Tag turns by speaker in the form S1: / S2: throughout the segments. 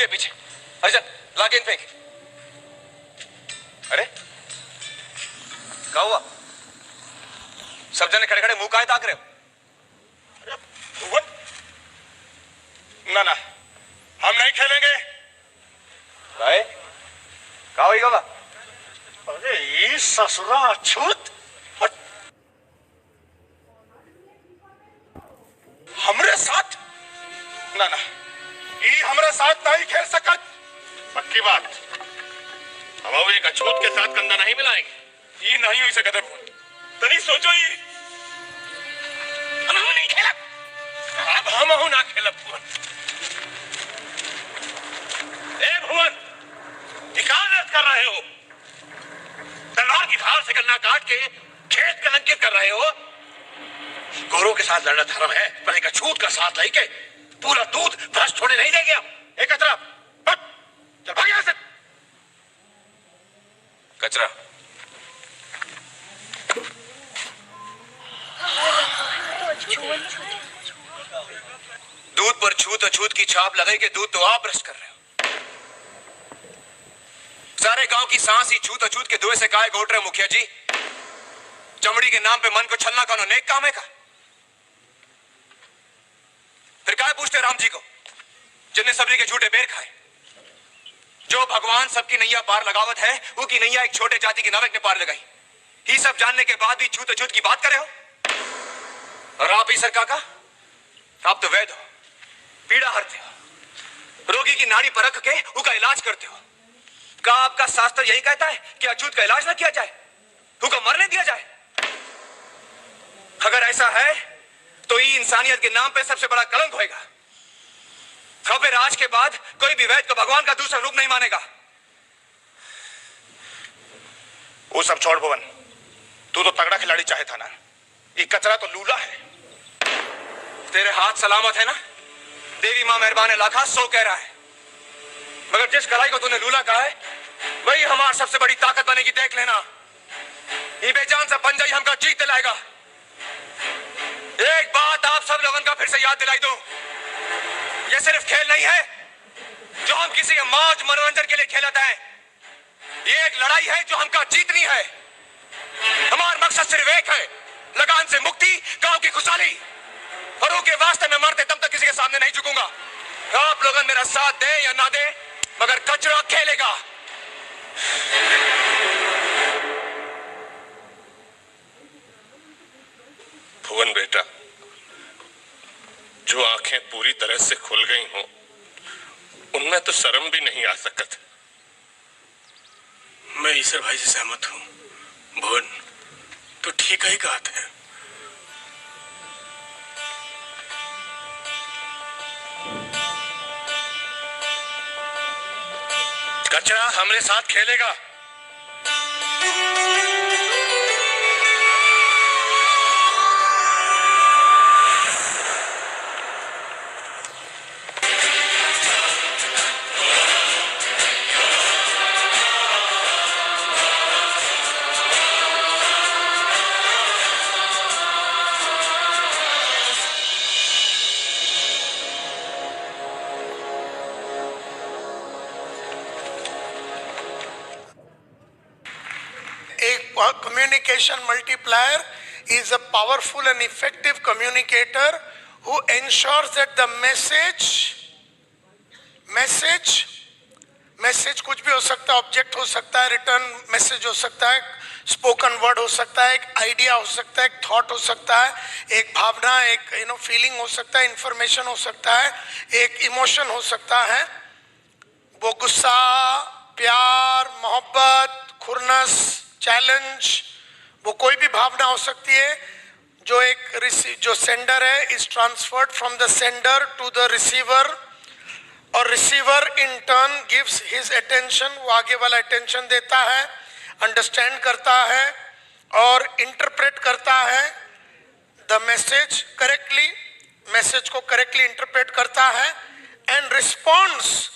S1: गए पीछे। अर्जन ला गेंद फेंक। अरे क्या हुआ? सब जने खड़े खड़े मुंह काहे ताक रहे हो?
S2: ना ना, हम नहीं खेलेंगे।
S1: काहे? क्या होगा बा?
S2: अरे ये ससुरा अछूत हमरे साथ ना ना, ये हमरे साथ नहीं खेल सकत। पक्की बात, हम एक अछूत के साथ कंधा नहीं मिलाएंगे। ये नहीं हो सकता। तनी सोचो, ये हम नहीं खेलब। अब हम हो ना खेलब। भुवन, ए भुवन, हिकायत कर रहे हो? तलवार की धार से गन्ना काट के खेत कलंकित कर रहे हो। गोरों के साथ लड़ना धर्म है, पर एक अछूत का साथ लेके पूरा दूध भ्रष्ट होने नहीं देंगे। एक कचरा चल भाग यहां से।
S1: कचरा दूध पर छूत अछूत की छाप लगाई के दूध तो आप भ्रष्ट कर रहे हो। सारे गांव की सांस ही छूत अछूत के धुएं से काहे घोट रहे मुखिया जी? चमड़ी के नाम पे मन को छलना कौन नेक काम है का? फिर काहे पूछते राम जी को जिनने सबरी के झूठे बेर खाए? जो भगवान सबकी नैया पार लगावत है, वो की नैया एक छोटे जाति की नाविक ने पार लगाई। ही सब जानने के बाद भी छूत अछूत की बात करे हो। और आप ही सर काका, आप तो वैद्य हो, पीड़ा हरते हो, रोगी की नाड़ी परख के उसका इलाज करते हो। क्या आपका शास्त्र यही कहता है कि अछूत का इलाज ना किया जाए, उसको मरने दिया जाए? अगर ऐसा है तो ये इंसानियत के नाम पे सबसे बड़ा कलंक होएगा। फिर आज के बाद कोई भी वैद्य को भगवान का दूसरा रूप नहीं मानेगा।
S2: वो सब छोड़ भुवन, तू तो तगड़ा खिलाड़ी चाहे था ना। ये कचरा तो लूला है।
S1: तेरे हाथ सलामत है ना? देवी मां मेहरबान लाखा सो कह रहा है, मगर जिस कलाई को तूने लूला कहा है वही हमारी सबसे बड़ी ताकत बनेगी। देख लेना, ये बेजान सा पंजा हमका जीत दिलाएगा। एक बात आप सब लोगों का फिर से याद दिलाई दूं, ये सिर्फ खेल नहीं है जो हम किसी मौज मनोरंजन के लिए खेलते हैं। ये एक लड़ाई है जो हमका जीतनी है। हमारा मकसद सिर्फ एक है, लगान से मुक्ति, गांव की खुशहाली। और के वास्ते में मरते तब तक किसी के सामने नहीं झुकूंगा। आप लोगों मेरा साथ दे या ना दे, मगर कचरा खेलेगा।
S2: भुवन बेटा, जो आंखें पूरी तरह से खुल गई हों, उनमें तो शर्म भी नहीं आ सकत।
S3: मैं ईश्वर भाई से सहमत हूं। भुवन तो ठीक ही कहा है।
S2: कचरा हमारे साथ खेलेगा।
S4: Communication multiplier is a powerful and effective communicator who ensures that the message कुछ भी हो सकता है, ऑब्जेक्ट हो सकता है, रिटर्न मैसेज हो सकता है, स्पोकन वर्ड हो सकता है, एक आइडिया हो सकता है, एक थॉट हो सकता है, एक भावना, एक फीलिंग हो सकता है, इंफॉर्मेशन हो सकता है, एक इमोशन हो सकता है। वो गुस्सा, प्यार, मोहब्बत, खुरनस, चैलेंज, वो कोई भी भावना हो सकती है जो सेंडर है is transferred from the sender to the receiver, और receiver in turn gives his attention, वो आगे वाला अटेंशन देता है, अंडरस्टैंड करता है और इंटरप्रेट करता है द मैसेज करेक्टली, मैसेज को करेक्टली इंटरप्रेट करता है and responds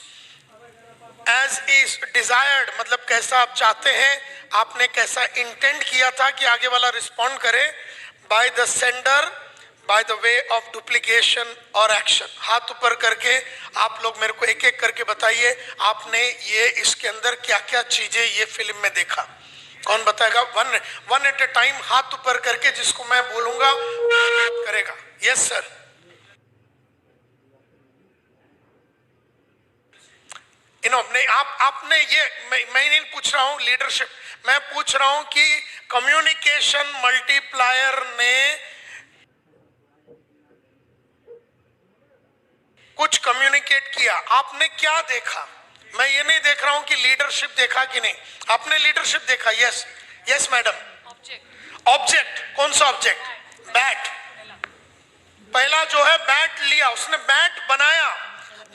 S4: as is desired, मतलब कैसा आप चाहते हैं, आपने कैसा इंटेंड किया था कि आगे वाला रिस्पॉन्ड करे, by the sender by the way of duplication और एक्शन। हाथ ऊपर करके आप लोग मेरे को एक एक करके बताइए, आपने ये इसके अंदर क्या क्या चीजें ये फिल्म में देखा। कौन बताएगा? वन एट ए टाइम, हाथ ऊपर करके, जिसको मैं बोलूंगा करेगा। Yes sir. नहीं, आपने ये मैं नहीं पूछ रहा हूं लीडरशिप, मैं पूछ रहा हूं कि कम्युनिकेशन मल्टीप्लायर ने कुछ कम्युनिकेट किया, आपने क्या देखा? मैं ये नहीं देख रहा हूं कि लीडरशिप देखा कि नहीं, आपने लीडरशिप देखा। Yes yes madam. ऑब्जेक्ट कौन सा ऑब्जेक्ट? बैट। पहला जो है बैट लिया, उसने बैट बनाया।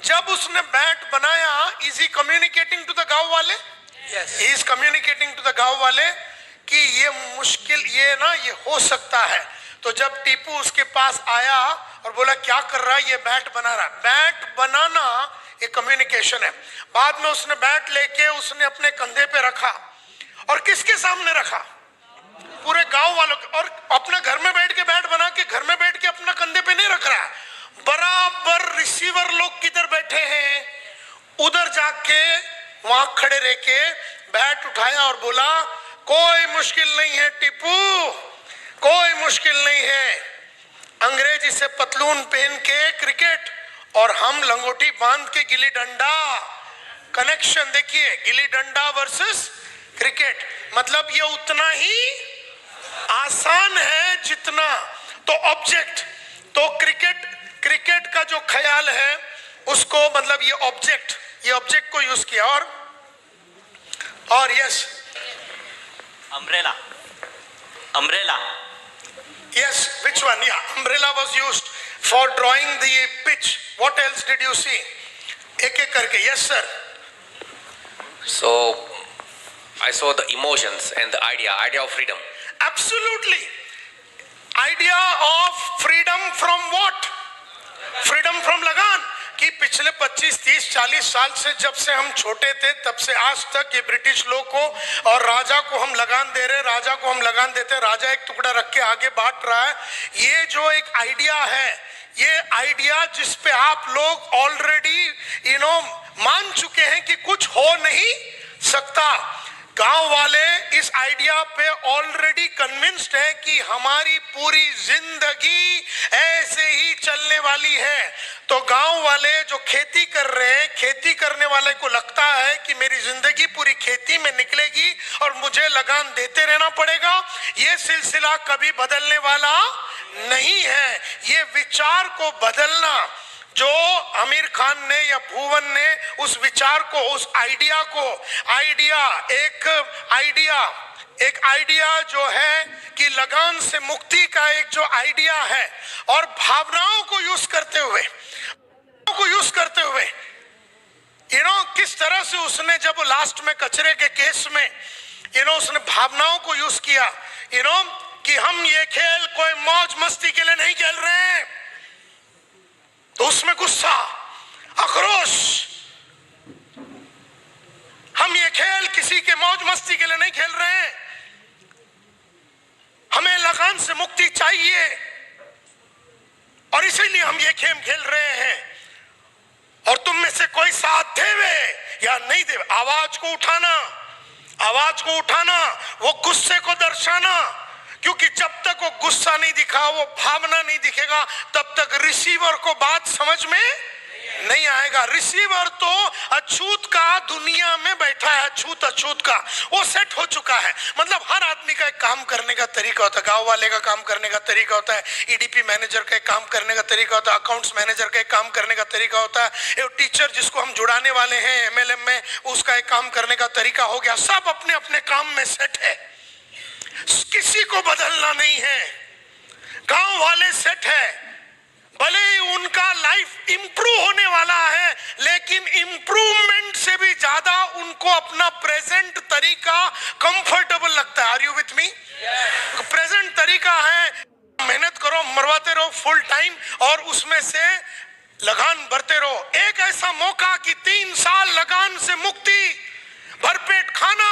S4: जब उसने बैट बनाया, is he communicating to the गांव वाले? Yes, he is communicating to the गांव वाले कि ये मुश्किल, ये ना ये हो सकता है। तो जब टीपू उसके पास आया और बोला क्या कर रहा है, ये बैट बना रहा। बैट बनाना ये कम्युनिकेशन है। बाद में उसने बैट लेके उसने अपने कंधे पे रखा, और किसके सामने रखा? पूरे गांव वालों के। और अपने घर में बैठ के बैट बना के घर में बैठ के अपना कंधे पे नहीं रख रहा है, बराबर रिसीवर लोग किधर बैठे हैं उधर जाके वहां खड़े रह के बैट उठाया और बोला कोई मुश्किल नहीं है टीपू, कोई मुश्किल नहीं है। अंग्रेजी से पतलून पहन के क्रिकेट और हम लंगोटी बांध के गिल्ली डंडा। कनेक्शन देखिए, गिल्ली डंडा वर्सेस क्रिकेट, मतलब ये उतना ही आसान है जितना। तो ऑब्जेक्ट, तो क्रिकेट का जो ख्याल है उसको, मतलब ये ऑब्जेक्ट को यूज किया। और yes,
S5: umbrella
S4: yes, which one? Yeah, umbrella was used for drawing the pitch. What else did you see? एक एक करके। yes sir.
S6: So I saw the emotions and the idea of freedom.
S4: Absolutely. Idea of freedom from what? Freedom from लगान। कि पिछले 25, 30, 40 साल से, जब से हम छोटे थे तब से आज तक ये ब्रिटिश लोग को और राजा को हम लगान दे रहे, राजा को हम लगान देते, राजा एक टुकड़ा रख के आगे बांट रहा है। ये जो एक आइडिया है, ये आइडिया जिस पे आप लोग ऑलरेडी मान चुके हैं कि कुछ हो नहीं सकता। गांव वाले इस आइडिया पे ऑलरेडी कन्विंस्ड है कि हमारी पूरी जिंदगी ऐसे ही चलने वाली है। तो गांव वाले जो खेती कर रहे हैं, खेती करने वाले को लगता है कि मेरी जिंदगी पूरी खेती में निकलेगी और मुझे लगान देते रहना पड़ेगा। ये सिलसिला कभी बदलने वाला नहीं है। ये विचार को बदलना, जो आमिर खान ने या भुवन ने उस विचार को, उस आइडिया को, एक आइडिया जो है कि लगान से मुक्ति का एक जो आइडिया है, और भावनाओं को यूज करते हुए किस तरह से उसने, जब लास्ट में कचरे के केस में उसने भावनाओं को यूज किया, कि हम ये खेल कोई मौज मस्ती के लिए नहीं खेल रहे हैं। तो उसमें गुस्सा, आक्रोश, हम ये खेल किसी के मौज मस्ती के लिए नहीं खेल रहे हैं, हमें लगान से मुक्ति चाहिए और इसीलिए हम ये खेल खेल रहे हैं। और तुम में से कोई साथ देवे या नहीं देवे, आवाज को उठाना, वो गुस्से को दर्शाना, क्योंकि जब तक वो गुस्सा नहीं दिखा, वो भावना नहीं दिखेगा, तब तक रिसीवर को बात समझ में नहीं आएगा। रिसीवर तो अछूत का दुनिया में बैठा है, अछूत का वो सेट हो चुका है। मतलब हर आदमी का एक काम करने का तरीका होता है, गांव वाले का काम करने का तरीका होता है, ईडीपी मैनेजर का एक काम करने का तरीका होता है, अकाउंट्स मैनेजर का एक काम करने का तरीका होता है, एक टीचर जिसको हम जुड़ाने वाले हैं एमएलएम में, उसका एक काम करने का तरीका हो गया। सब अपने अपने काम में सेट है, किसी को बदलना नहीं है। गांव वाले सेट है, भले ही उनका लाइफ इंप्रूव होने वाला है, लेकिन इंप्रूवमेंट से भी ज्यादा उनको अपना प्रेजेंट तरीका कंफर्टेबल लगता है। Are you with me? Present तरीका है, मेहनत करो, मरवाते रहो फुल टाइम और उसमें से लगान भरते रहो। एक ऐसा मौका कि 3 साल लगान से मुक्ति, भरपेट खाना,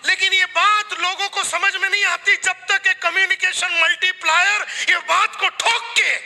S4: लेकिन लेकिन ये बात लोगों को समझ में नहीं आती जब तक एक कम्युनिकेशन मल्टीप्लायर ये बात को ठोक के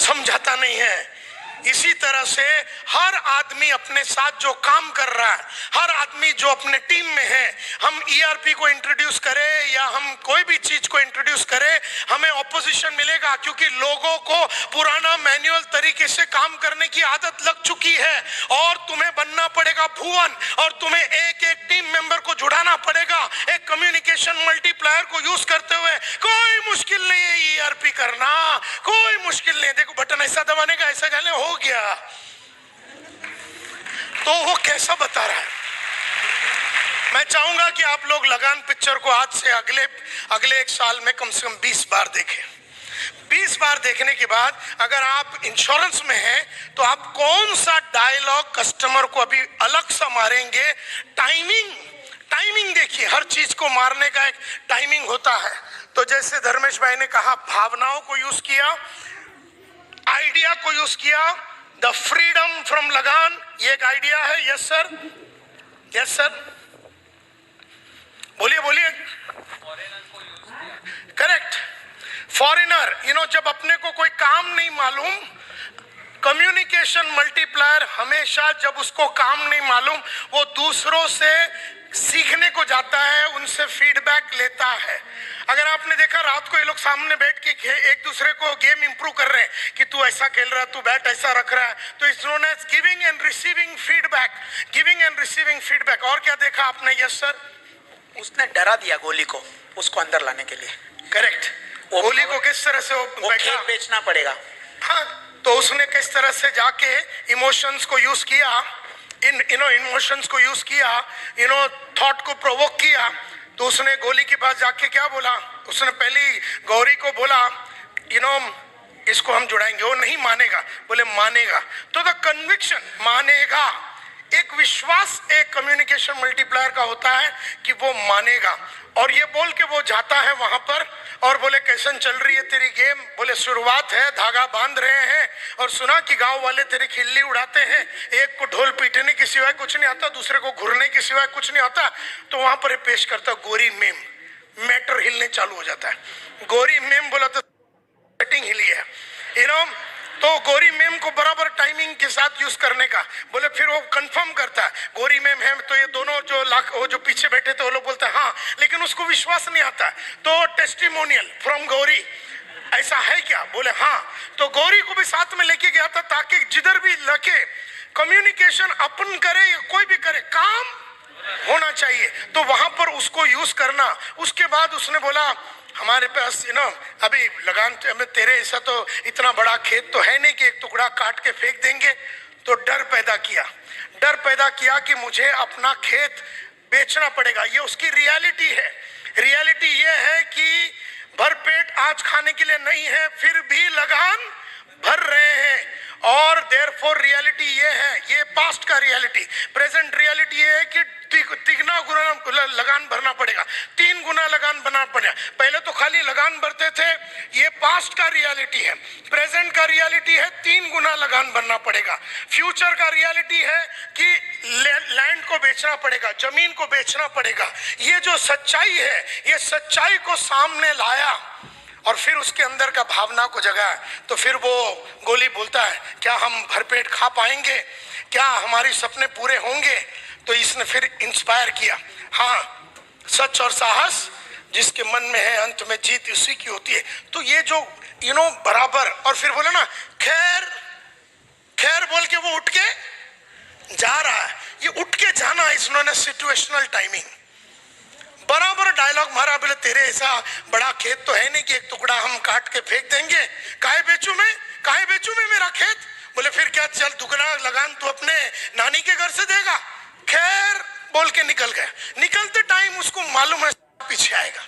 S4: समझाता नहीं है। इसी तरह से हर आदमी अपने साथ जो काम कर रहा है, हर आदमी जो अपने टीम में है, हम ईआरपी को इंट्रोड्यूस करें या हम कोई भी चीज को इंट्रोड्यूस करें, हमें ऑपोजिशन मिलेगा, क्योंकि लोगों को पुराना मैनुअल तरीके से काम करने की आदत लग चुकी है। और तुम्हें बनना पड़ेगा भुवन, और तुम्हें एक एक टीम मेंबर को जुड़ाना पड़ेगा एक कम्युनिकेशन मल्टीप्लायर को यूज करते हुए। कोई मुश्किल नहीं है ईआरपी करना, कोई मुश्किल नहीं। देखो बटन ऐसा दबाने का, ऐसा जाने हो गया। तो वो कैसा बता रहा है? मैं चाहूंगा कि आप लोग लगान पिक्चर को आज से अगले एक साल में कम से कम 20 बार देखें। 20 बार देखने के बाद अगर आप इंश्योरेंस में हैं तो आप कौन सा डायलॉग कस्टमर को अभी अलग सा मारेंगे। टाइमिंग देखिए, हर चीज को मारने का एक टाइमिंग होता है। तो जैसे धर्मेश भाई ने कहा, भावनाओं को यूज किया, आइडिया को यूज किया, द फ्रीडम फ्रॉम लगान, ये एक आइडिया है। यस सर, यस सर, बोलिए। करेक्ट। फॉरेनर, जब अपने को कोई काम नहीं मालूम, कम्युनिकेशन मल्टीप्लायर हमेशा जब उसको काम नहीं मालूम, वो दूसरों से सीखने को जाता है, उनसे फीडबैक लेता है। अगर आपने देखा, रात को ये लोग सामने बैठ के एक दूसरे को गेम इंप्रूव कर रहे हैं कि तू ऐसा खेल रहा है, तू बैट ऐसा रख रहा है, तो it's known as giving and receiving feedback. और क्या देखा आपने? यस सर,
S7: उसने डरा दिया गोली को, उसको अंदर लाने के लिए।
S4: करेक्ट। गोली को किस तरह से वो
S7: खेल बेचना पड़ेगा।
S4: हाँ, तो उसने किस तरह से जाके इमोशंस को यूज किया, इमोशंस को यूज किया, थॉट को प्रोवोक किया। तो उसने गोली के पास जाके क्या बोला? उसने पहली गौरी को बोला, इसको हम जुड़ाएंगे। वो नहीं मानेगा, बोले मानेगा। तो द कन्विक्शन, मानेगा, एक विश्वास एक कम्युनिकेशन मल्टीप्लायर का होता है कि वो मानेगा। और ये बोल के वो जाता है वहां पर और बोले कैसन चल रही है तेरी गेम? बोले शुरुआत है, धागा बांध रहे हैं, और सुना कि गांव वाले तेरी खिल्ली उड़ाते हैं, एक को ढोल पीटने के सिवाय कुछ नहीं आता, दूसरे को घुरने के सिवाय कुछ नहीं आता। तो वहां पर पेश करता गोरी मेम, मैटर हिलने चालू हो जाता है। गोरी मेम बोला तो सेटिंग हिली है, तो गोरी मेम को बराबर टाइमिंग के साथ यूज करने का। बोले फिर वो कंफर्म करता है गोरी मेम है, तो ये दोनों जो पीछे बैठे थे वो लोग बोलते हैं हाँ, लेकिन उसको विश्वास नहीं आता। तो टेस्टिमोनियल फ्रॉम गौरी, ऐसा है क्या? बोले हाँ। तो गौरी को भी साथ में लेके गया था ताकि जिधर भी लगे कम्युनिकेशन अपन करे या कोई भी करे, काम होना चाहिए। तो वहां पर उसको यूज करना। उसके बाद उसने बोला हमारे पास अभी लगान तेरे ऐसा तो इतना बड़ा खेत तो है नहीं कि एक टुकड़ा काट के फेंक देंगे। तो डर पैदा किया कि मुझे अपना खेत बेचना पड़ेगा। ये उसकी रियलिटी है। रियलिटी ये है कि भरपेट आज खाने के लिए नहीं है, फिर भी लगान भर रहे हैं। और देयरफॉर रियलिटी ये है, ये पास्ट का रियलिटी। प्रेजेंट रियलिटी ये है कि तिगना गुना लगान भरना पड़ेगा, 3 गुना लगान भरना पड़ेगा। पहले तो खाली लगान भरते थे, ये पास्ट का रियलिटी है। प्रेजेंट का रियलिटी है 3 गुना लगान भरना पड़ेगा। फ्यूचर का रियलिटी है कि लैंड को बेचना पड़ेगा, जमीन को बेचना पड़ेगा। ये जो सच्चाई है, ये सच्चाई को सामने लाया और फिर उसके अंदर का भावना को जगाया। तो फिर वो गोली बोलता है क्या हम भरपेट खा पाएंगे, क्या हमारे सपने पूरे होंगे? तो इसने फिर इंस्पायर किया, हाँ सच और साहस जिसके मन में है अंत में जीत उसी की होती है। तो ये जो बराबर, और फिर बोला ना खैर बोल के वो उठ के जा रहा है। ये उठ के जाना is known as situational timing. बराबर डायलॉग मारा, बोले तेरे ऐसा बड़ा खेत तो है नहीं कि एक टुकड़ा हम काट के फेंक देंगे। काहे बेचूं मैं मेरा खेत? बोले फिर क्या, चल दुगना लगान तू अपने नानी के घर से देगा। खैर बोल के निकल गया। निकलते टाइम उसको मालूम है पीछे आएगा।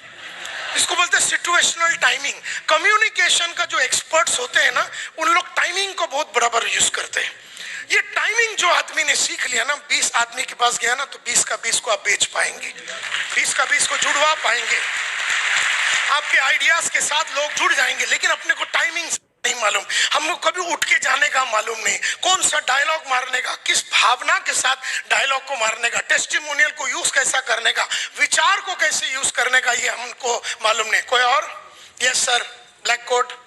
S4: इसको बोलते हैं सिचुएशनल टाइमिंग। कम्युनिकेशन का जो एक्सपर्ट्स होते हैं ना, उन लोग टाइमिंग को बहुत बराबर यूज करते हैं। ये टाइमिंग जो आदमी ने सीख लिया ना, 20 आदमी के पास गया ना, तो 20 का 20 को आप बेच पाएंगे, 20 का 20 को जुड़वा पाएंगे। आपके आइडियाज के साथ लोग जुड़ जाएंगे, लेकिन अपने को टाइमिंग नहीं मालूम, हमको कभी उठ के जाने का मालूम नहीं, कौन सा डायलॉग मारने का, किस भावना के साथ डायलॉग को मारने का, टेस्टिमोनियल को यूज कैसा करने का, विचार को कैसे यूज करने का, ये हमको मालूम नहीं। कोई और? Yes sir, black coat.